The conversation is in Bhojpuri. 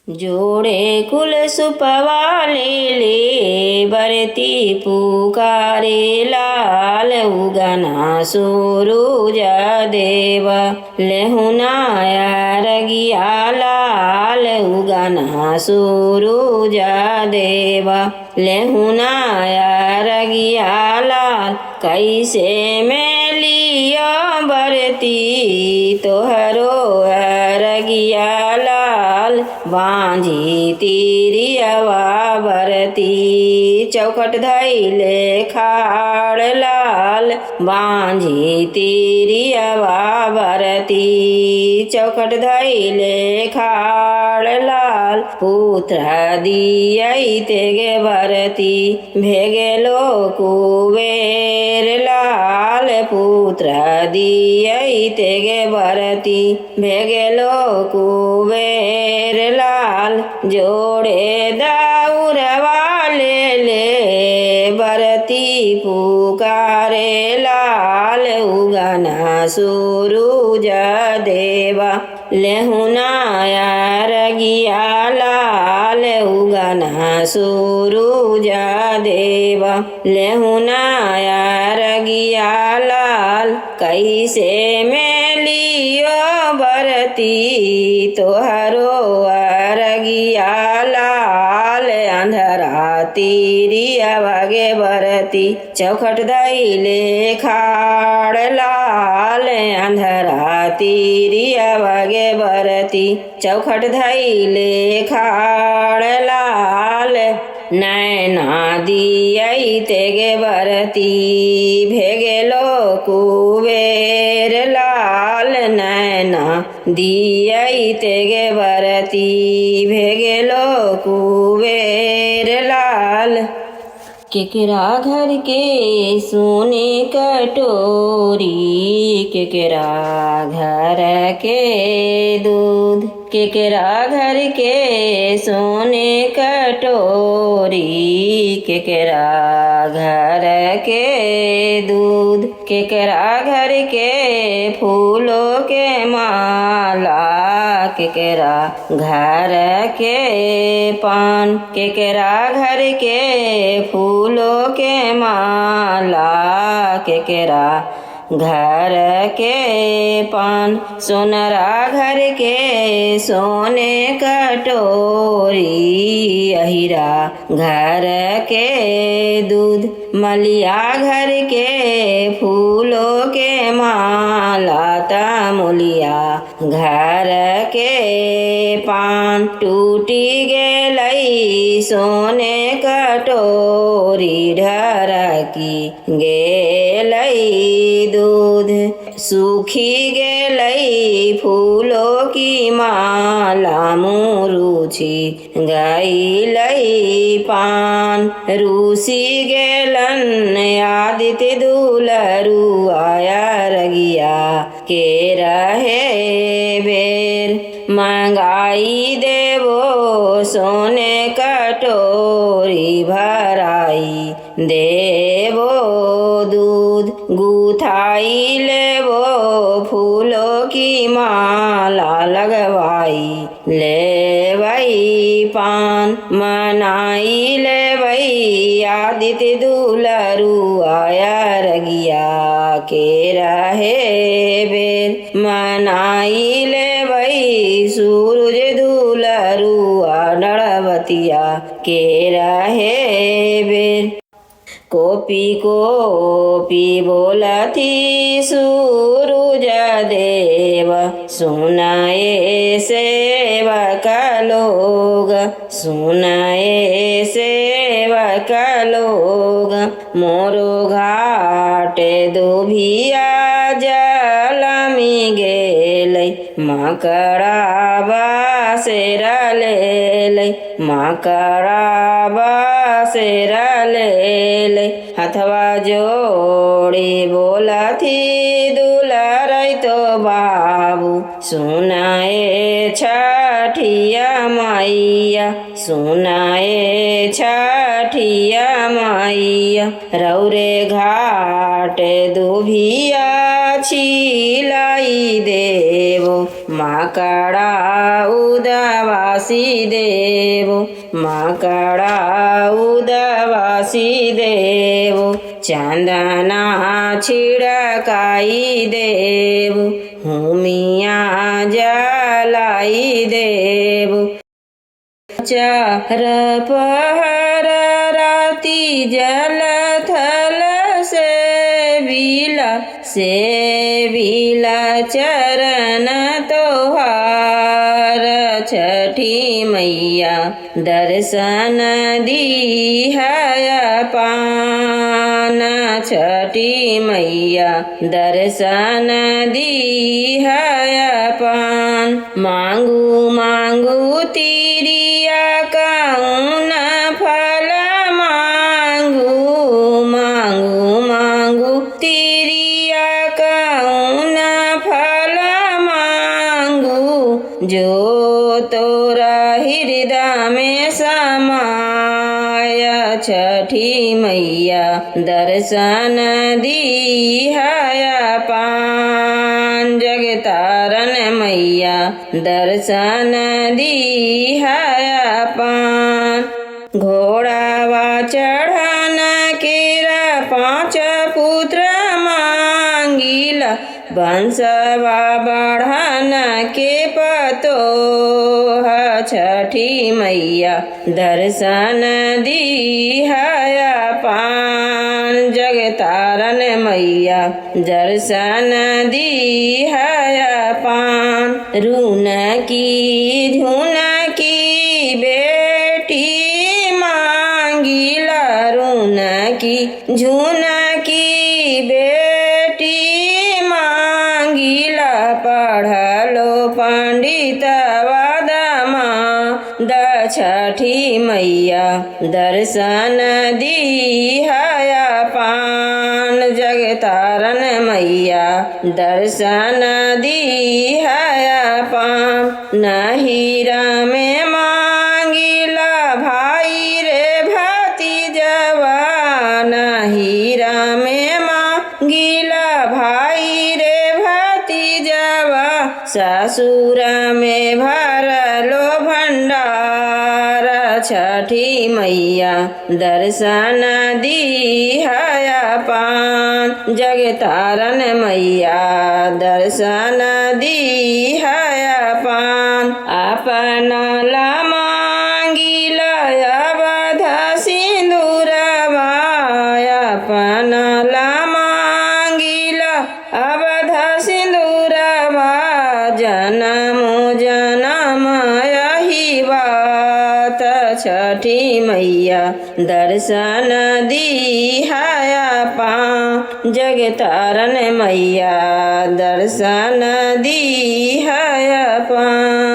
जोड़े कुल सुपवाले ले बरती पुकारे लाल उगना सूरुज देव लेहुनाया रगिया लाल उगना सूरुज देव लेहुनाया रगिया लाल कैसे में लिया बरती तोहरो रगिया लाल बांझी तिरियवा बरती चौखट धैले खाड़ लाल बांझी तिरियवा बरती चौखट धैले खाड़ लाल पुत्र दियई तेगे बरती भेगेलो कुबेर लाल पुत्र दियई तेगे बरती भेगेलो कुबेर लाल जोड़े दाउरवा ले बरती पुकारे लाल उगना सूरुज देवा लेहुनाया रगिया लाल उगना सूरुज देवा लेहुनाया रगिया लाल कैसे में लियो बरती तोहरो रगिया लाल अंधरा तिरिया वगे बरती चौखट धैले खाड़ लाल अंधरा तिरिया वगे बरती चौखट धैले खाड़ लाल नैना दियई तेगे बरती भेगेलो कुबेर लाल नैना दियई तेगे बरती भेगेलो कुबेर लाल केकरा घर के सोने कटोरी केकरा घर के दूध केकरा घर के सोने कटोरी केकरा घर के दूध केकरा घर के फूलों के माला केकरा घर के पान केकरा घर के फूलों के माला केकरा घर के पान सोनरा घर के सोने कटोरी अहिरा घर के दूध मलिया घर के फूलों के माला तमुलिया घर के पान टूटी गेलई सोने कटोरी ढरकी गेलई दूध सूखी गेलई फूलों की माला मुरुछि गईलई पान रूसी गेलन आदित्य दुलरु आया रगिया के रहे बेर मंगाई देवो सोने कटोरी भराई देवो दूध गुथाई लेवो फूलों की माला लगवाई लेवई पान मनाई लेवई आदित्य दुलरु आया रगिया के रहे बेर मनाई लेवई सूरज दुलरु नड़बतिया के रहे बेर कोपी कोपी बोलती सूरुज देव सुनाए सेवक लोग सुनाए सेवक लोग मोरो घाटे दुभिया जलमी गेलै मकड़ा बासेरा लेलै मकड़ा बासेरा लेलै हथवा जोड़ी बोलथी दुलारै तो बाबू सुनाए छठिया मैया सुनाए छठिया मैया रौरे घाटे दुभिया छिलाई देवो मकड़ा उदावासी वासी देवो माकड़ा उदवासी देवो चंदना छिड़काई देवो होमिया जलाई देवो चार पहर राती जल थल से बिला चरण तोहार छठी मैया दर्शन दीहय पान छठी मैया दर्शन दीहय पान मांगू मांगू तिरिया कौन फल मांगू मांगू मांगू तिरिया कौन फल मांगू जो तोरा हृदय में समाय छठी मैया दर्शन दीहय पान जगतारण मैया दर्शन दीहय पान घोड़ावा चढ़न केरा 5 पुत्र मांगिला बंसवा बढ़न के पतो छठी मैया दर्शन दीहय पान जगतारण मैया दर्शन दीहय पान रून की झुन की बेटी मांगिला रून की झुन की बेटी मांगिला पढ़लो पंडित वादमा छठी मैया दर्शन दीहय पान जगतारण मैया दर्शन दीहय पान नहीरा में मांगिला भाई रे भतीजवा नहीरा में मांगिला भाई रे भतीजवा ससुर में भरलो भंडार छठी मैया दर्शन दीहय पान जगतारण मैया दर्शन दीहय पान अपना ला मांगिला अवध सिंदूरवा अपना ला मांगिला अवध सिंदूरवा जन्म जन्म यही बात छठी मैया दर्शन दीहय पान जगतारण मैया दर्शन दीहय पान।